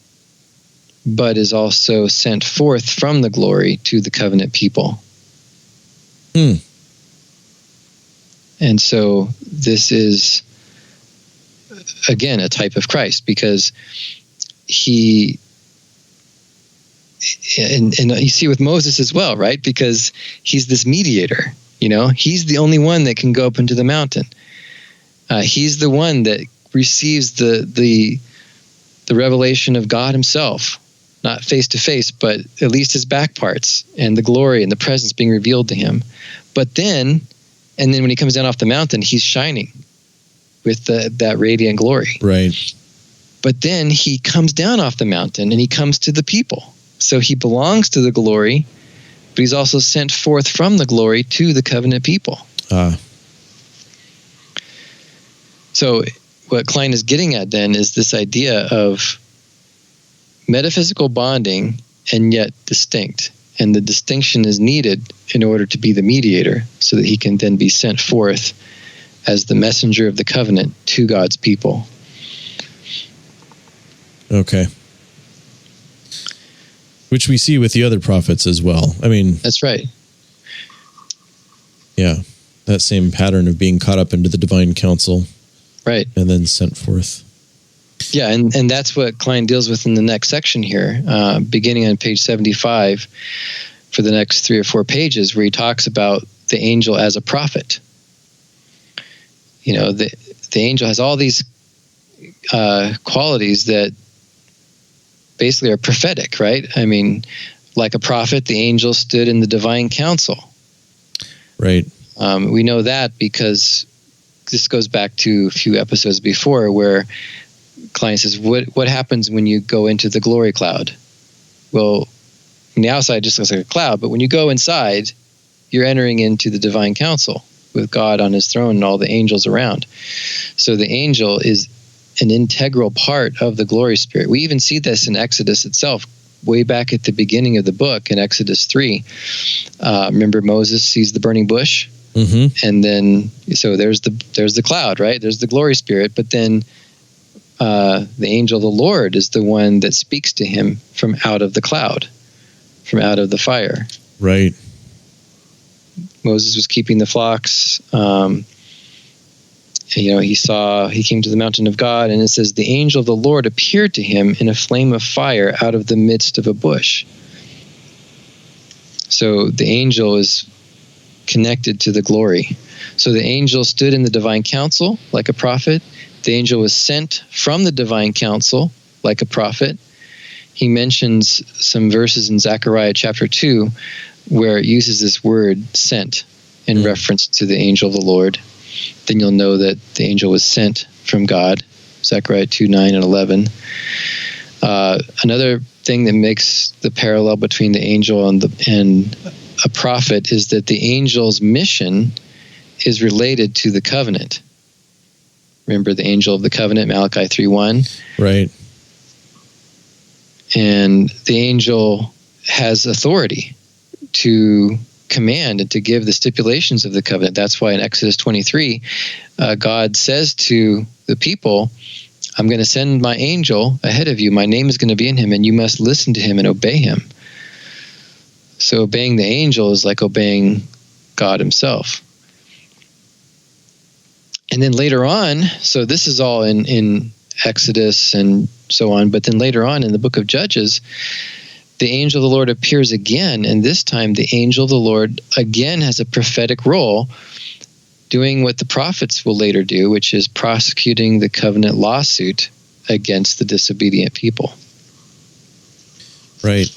but is also sent forth from the glory to the covenant people. And so this is, again, a type of Christ, because he, and you see with Moses as well, right? Because he's this mediator, he's the only one that can go up into the mountain. He's the one that receives the revelation of God himself, not face to face, but at least his back parts and the glory and the presence being revealed to him. But then when he comes down off the mountain, he's shining with that radiant glory. Right. But then he comes down off the mountain and he comes to the people. So he belongs to the glory, but he's also sent forth from the glory to the covenant people. So what Klein is getting at then is this idea of metaphysical bonding and yet distinct. And the distinction is needed in order to be the mediator, so that he can then be sent forth as the messenger of the covenant to God's people. Okay. Which we see with the other prophets as well. I mean, that's right. Yeah. That same pattern of being caught up into the divine counsel. Right. And then sent forth. Yeah, and that's what Klein deals with in the next section here, beginning on page 75 for the next 3 or 4 pages, where he talks about the angel as a prophet. The angel has all these qualities that basically are prophetic, right? I mean, like a prophet, the angel stood in the divine council Right. We know that because this goes back to a few episodes before where Klein says, what happens when you go into the glory cloud? Well, from the outside, it just looks like a cloud, but when you go inside, you're entering into the divine council with God on his throne and all the angels around. So the angel is an integral part of the glory spirit. We even see this in Exodus itself, way back at the beginning of the book in Exodus 3. Remember Moses sees the burning bush? Mm-hmm. And then, so there's the cloud, right? There's the glory spirit, but then the angel of the Lord is the one that speaks to him from out of the cloud, from out of the fire. Right. Moses was keeping the flocks. He came to the mountain of God, and it says, the angel of the Lord appeared to him in a flame of fire out of the midst of a bush. So the angel is connected to the glory. So the angel stood in the divine council like a prophet. The angel was sent from the divine council like a prophet. He mentions some verses in Zechariah chapter 2 where it uses this word sent in reference to the angel of the Lord. Then you'll know that the angel was sent from God. Zechariah 2, 9, and 11. Another thing that makes the parallel between the angel and a prophet is that the angel's mission is related to the covenant. Remember the angel of the covenant, Malachi 3:1? Right. And the angel has authority to command and to give the stipulations of the covenant. That's why in Exodus 23, God says to the people, I'm going to send my angel ahead of you. My name is going to be in him, and you must listen to him and obey him. So obeying the angel is like obeying God himself. And then later on, so this is all in Exodus and so on, but then later on in the book of Judges, the angel of the Lord appears again, and this time the angel of the Lord again has a prophetic role, doing what the prophets will later do, which is prosecuting the covenant lawsuit against the disobedient people. Right.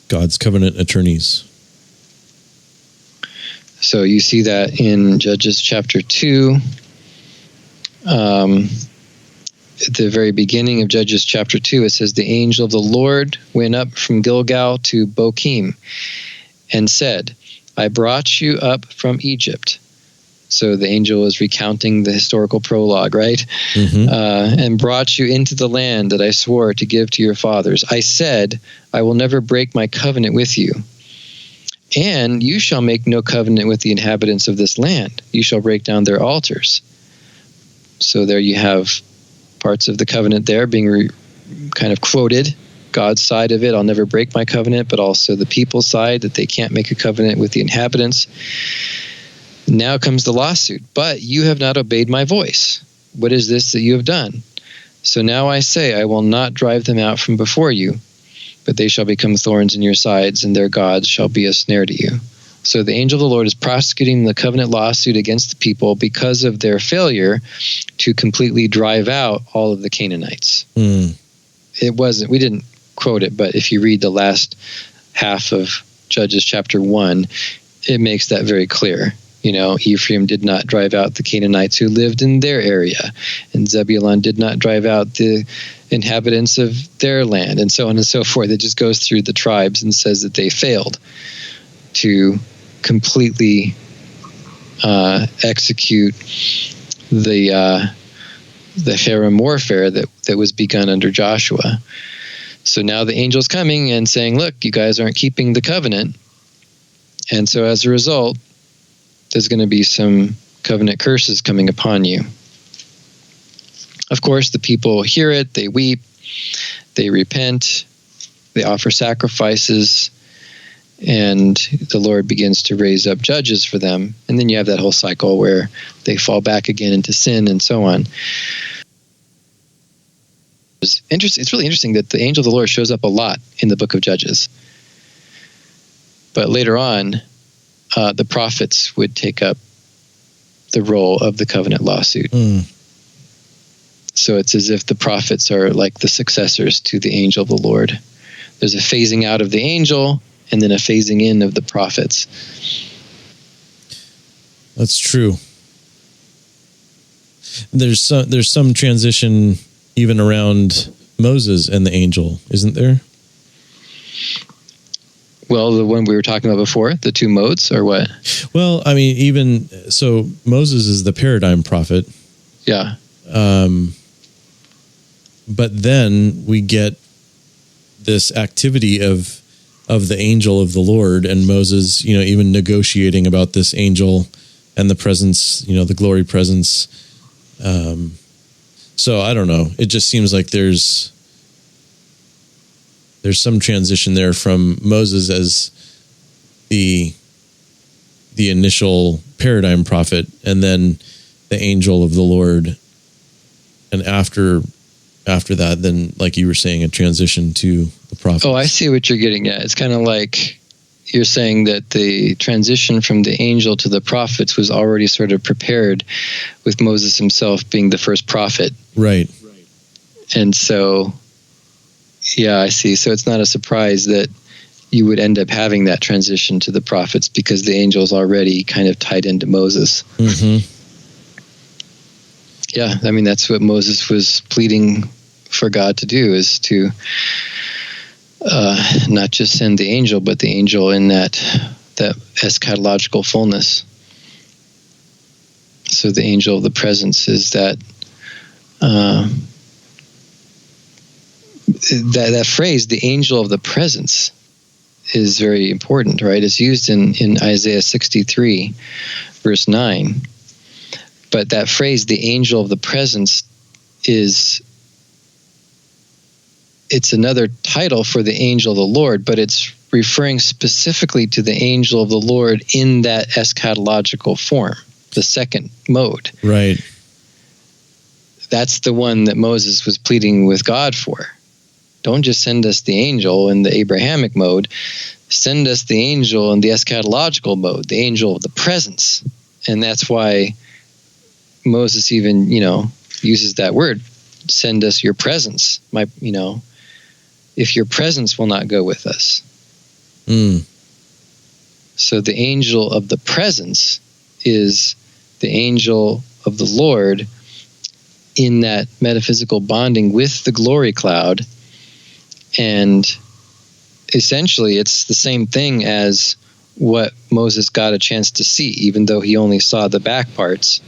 God's covenant attorneys. So you see that in Judges chapter 2. At the very beginning of Judges chapter 2, it says, the angel of the Lord went up from Gilgal to Bochim and said, I brought you up from Egypt. So the angel is recounting the historical prologue, right? Mm-hmm. And brought you into the land that I swore to give to your fathers. I said, I will never break my covenant with you. And you shall make no covenant with the inhabitants of this land. You shall break down their altars. So there you have parts of the covenant there being kind of quoted. God's side of it, I'll never break my covenant, but also the people's side that they can't make a covenant with the inhabitants. Now comes the lawsuit. But you have not obeyed my voice. What is this that you have done? So now I say, I will not drive them out from before you, but they shall become thorns in your sides, and their gods shall be a snare to you. So the angel of the Lord is prosecuting the covenant lawsuit against the people because of their failure to completely drive out all of the Canaanites. It wasn't, we didn't quote it, but if you read the last half of Judges chapter 1, it makes that very clear. You know, Ephraim did not drive out the Canaanites who lived in their area, and Zebulun did not drive out the inhabitants of their land, and so on and so forth. It just goes through the tribes and says that they failed to completely execute the Herem warfare that was begun under Joshua. So now the angel's coming and saying, look, you guys aren't keeping the covenant. And so as a result, there's going to be some covenant curses coming upon you. Of course, the people hear it, they weep, they repent, they offer sacrifices, and the Lord begins to raise up judges for them. And then you have that whole cycle where they fall back again into sin and so on. It's really interesting that the angel of the Lord shows up a lot in the book of Judges. But later on, the prophets would take up the role of the covenant lawsuit. So it's as if the prophets are like the successors to the angel of the Lord. There's a phasing out of the angel and then a phasing in of the prophets. That's true. There's some transition even around Moses and the angel, isn't there? Well, the one we were talking about before, the two modes, or what? Well, I mean, even so, Moses is the paradigm prophet. Yeah. But then we get this activity of the angel of the Lord, and Moses, even negotiating about this angel and the presence, the glory presence. So I don't know. It just seems like there's some transition there from Moses as the initial paradigm prophet, and then the angel of the Lord, and after that, then, like you were saying, a transition to the prophet. Oh, I see what you're getting at. It's kind of like you're saying that the transition from the angel to the prophets was already sort of prepared with Moses himself being the first prophet. Right. And so, yeah, I see. So it's not a surprise that you would end up having that transition to the prophets because the angel's already kind of tied into Moses. Mm-hmm. Yeah, I mean, that's what Moses was pleading for God to do, is to not just send the angel, but the angel in that eschatological fullness. So the angel of the presence is that that phrase, the angel of the presence, is very important, right? It's used in Isaiah 63, verse 9. But that phrase, the angel of the presence, it's another title for the angel of the Lord, but it's referring specifically to the angel of the Lord in that eschatological form, the second mode. Right. That's the one that Moses was pleading with God for. Don't just send us the angel in the Abrahamic mode. Send us the angel in the eschatological mode, the angel of the presence. And that's why Moses even, uses that word. Send us your presence. If your presence will not go with us. Mm. So the angel of the presence is the angel of the Lord in that metaphysical bonding with the glory cloud. And essentially it's the same thing as what Moses got a chance to see, even though he only saw the back parts.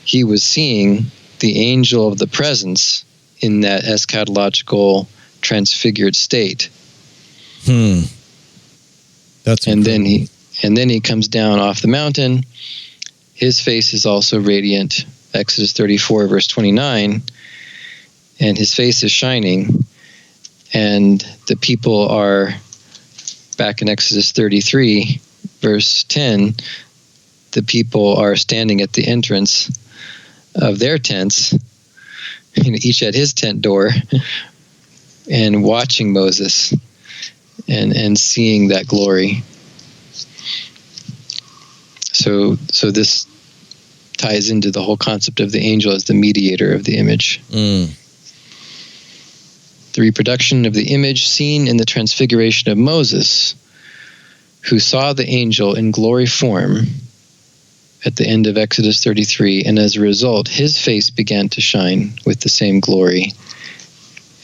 He was seeing the angel of the presence in that eschatological transfigured state. That's and incredible. then he comes down off the mountain. His face is also radiant. Exodus 34 verse 29, and his face is shining, and the people are back in Exodus 33 verse 10. The people are standing at the entrance of their tents, each at his tent door, and watching Moses and seeing that glory. So this ties into the whole concept of the angel as the mediator of the image. The reproduction of the image seen in the transfiguration of Moses, who saw the angel in glory form at the end of Exodus 33, and as a result, his face began to shine with the same glory,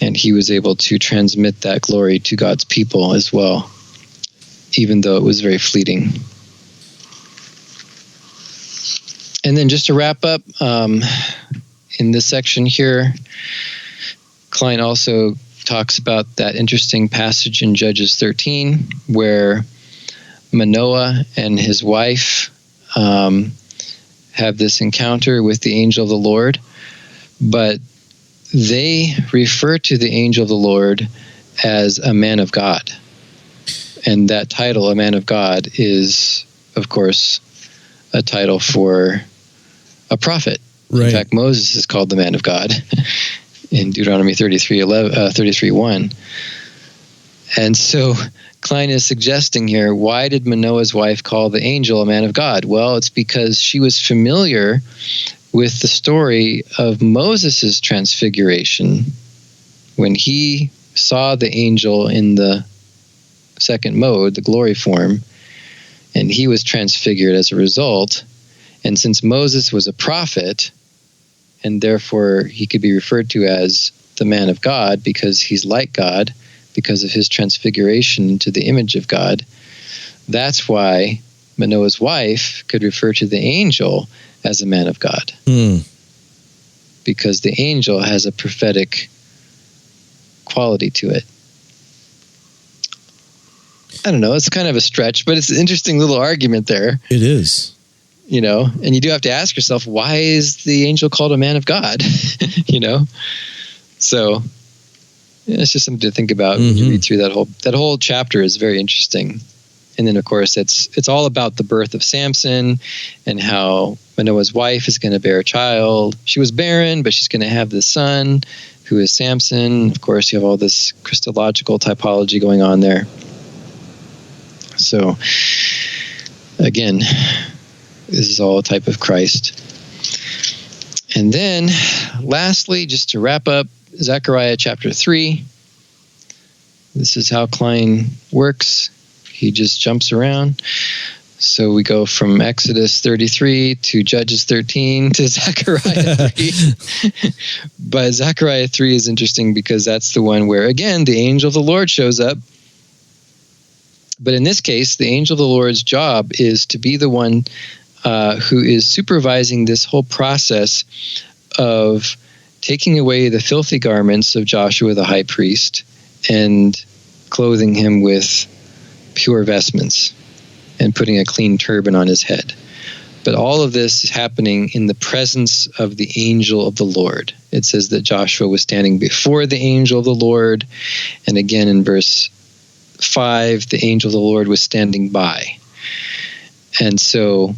and he was able to transmit that glory to God's people as well, even though it was very fleeting. And then just to wrap up, in this section here, Klein also talks about that interesting passage in Judges 13 where Manoah and his wife have this encounter with the angel of the Lord, but they refer to the angel of the Lord as a man of God. And that title, a man of God, is, of course, a title for a prophet. Right. In fact, Moses is called the man of God in Deuteronomy 33:1. And so Klein is suggesting here, why did Manoah's wife call the angel a man of God? Well, it's because she was familiar with the story of Moses' transfiguration when he saw the angel in the second mode, the glory form, and he was transfigured as a result. And since Moses was a prophet, and therefore he could be referred to as the man of God because he's like God, because of his transfiguration to the image of God, that's why Manoah's wife could refer to the angel as a man of God. Because the angel has a prophetic quality to it. I don't know, it's kind of a stretch, but it's an interesting little argument there. It is. You know, and you do have to ask yourself, why is the angel called a man of God? You know? So it's just something to think about when you read through that whole chapter is very interesting. And then, of course, it's all about the birth of Samson and how Manoah's wife is going to bear a child. She was barren, but she's going to have this son who is Samson. Of course, you have all this Christological typology going on there. So, again, this is all a type of Christ. And then, lastly, just to wrap up, Zechariah chapter 3. This is how Klein works. He just jumps around. So we go from Exodus 33 to Judges 13 to Zechariah 3. But Zechariah 3 is interesting because that's the one where, again, the angel of the Lord shows up. But in this case, the angel of the Lord's job is to be the one who is supervising this whole process of taking away the filthy garments of Joshua the high priest and clothing him with pure vestments and putting a clean turban on his head. But all of this is happening in the presence of the angel of the Lord. It says that Joshua was standing before the angel of the Lord. And again in verse 5, the angel of the Lord was standing by. And so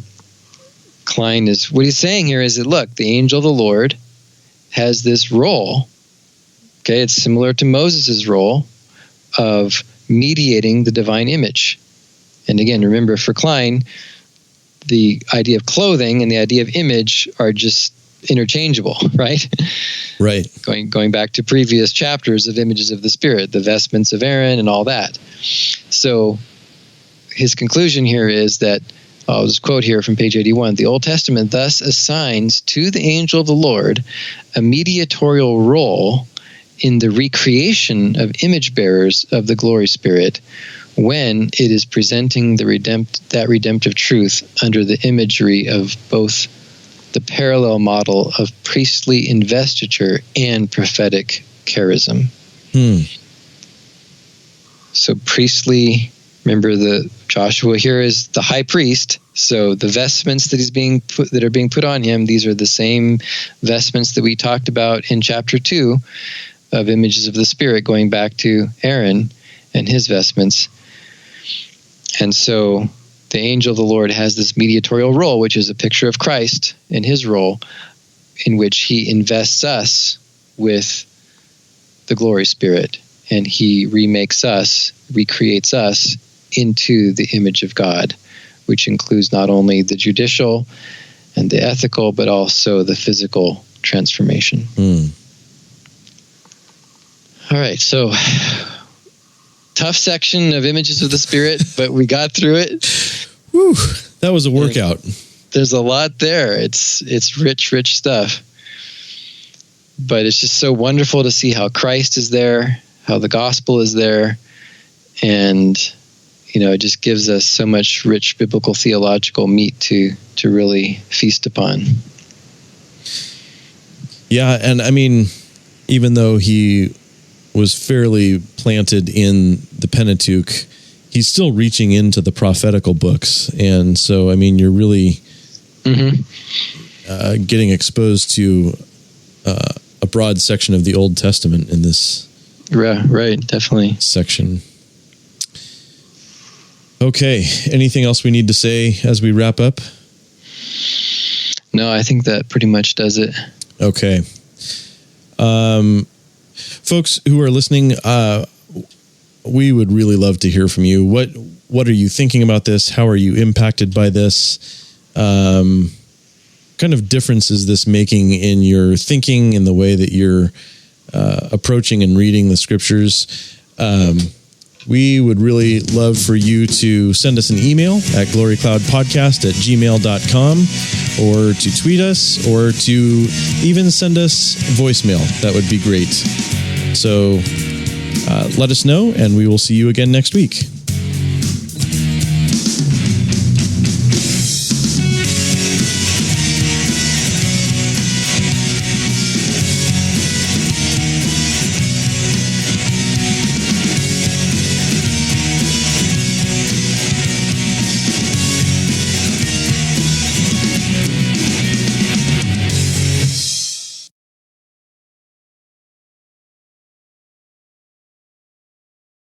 Klein is, what he's saying here is that, look, the angel of the Lord has this role. Okay, it's similar to Moses' role of mediating the divine image. And again, remember, for Klein, the idea of clothing and the idea of image are just interchangeable, right? Right. Going back to previous chapters of images of the Spirit, the vestments of Aaron and all that. So his conclusion here is that, I'll just quote here from page 81, the Old Testament thus assigns to the angel of the Lord a mediatorial role in the recreation of image bearers of the glory spirit when it is presenting the redemptive truth under the imagery of both the parallel model of priestly investiture and prophetic charism. So priestly, remember the Joshua here is the high priest, so the vestments that are being put on him, these are the same vestments that we talked about in chapter 2 of images of the Spirit, going back to Aaron and his vestments. And so the angel of the Lord has this mediatorial role, which is a picture of Christ in his role, in which he invests us with the glory spirit, and he recreates us into the image of God, which includes not only the judicial and the ethical, but also the physical transformation. All right, so tough section of images of the Spirit, but we got through it. Whew, that was a workout. There's a lot there. It's rich stuff. But it's just so wonderful to see how Christ is there, how the gospel is there, and it just gives us so much rich biblical theological meat to really feast upon. Yeah, and I mean, even though he was fairly planted in the Pentateuch, he's still reaching into the prophetical books. And so, I mean, you're really getting exposed to a broad section of the Old Testament in this right, definitely section. Okay, anything else we need to say as we wrap up? No, I think that pretty much does it. Okay. Folks who are listening, we would really love to hear from you. What are you thinking about this? How are you impacted by this? Kind of difference is this making in your thinking, in the way that you're approaching and reading the scriptures? we would really love for you to send us an email at glorycloudpodcast@gmail.com, or to tweet us, or to even send us voicemail. That would be great. So let us know, and we will see you again next week.